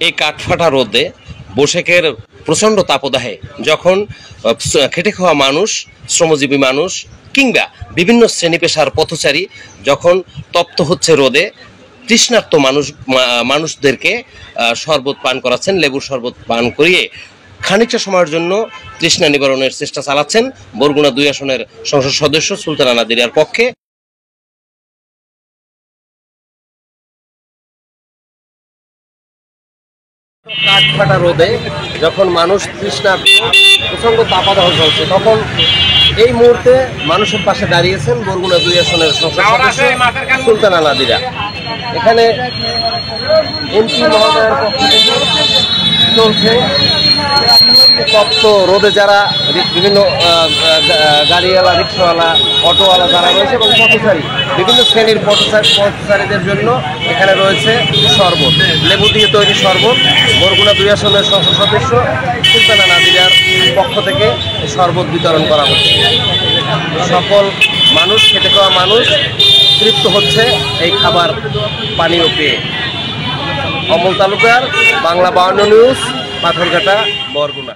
এই কাঠফাটা রোদে বৈশাখের প্রচণ্ড তাপদাহে যখন খেটে খাওয়া মানুষ, শ্রমজীবী মানুষ কিংবা বিভিন্ন শ্রেণী পেশার পথচারী যখন তপ্ত হচ্ছে রোদে, তৃষ্ণার্ত মানুষদেরকে শরবত পান করাচ্ছেন, লেবুর শরবত পান করিয়ে খানিকটা সময়ের জন্য তৃষ্ণা নিবারণের চেষ্টা চালাচ্ছেন বরগুনা 2 আসনের সংসদ সদস্য সুলতানা নাদিরার পক্ষে। কাঠফাটা রোদে যখন মানুষ তৃষ্ণার্ত, প্রচন্ড তাপদাহ চলছে, তখন এই মুহূর্তে মানুষের পাশে দাঁড়িয়েছেন বরগুনা 2 আসনের সংসদ সদস্য সুলতানা নাদিরা। এখানে এমপি মহোদয়ের পক্ষ থেকে চলছে তপ্ত রোদে যারা বিভিন্ন গাড়িওয়ালা, রিক্সাওয়ালা, অটোওয়ালা যারা রয়েছে এবং পথচারী, বিভিন্ন শ্রেণীর পথচারীদের জন্য এখানে রয়েছে শরবত, লেবু দিয়ে তৈরি শরবত। বরগুনা 2 আসনের সংসদ সদস্য সুলতানা নাদিরার পক্ষ থেকে শরবত বিতরণ করা হচ্ছে। সকল মানুষ, খেটে খাওয়া মানুষ তৃপ্ত হচ্ছে এই খাবার পানীয় পেয়ে। অমল তালুকদার, বাংলা 52 নিউজ, পাথরঘাটা, বরগুনা।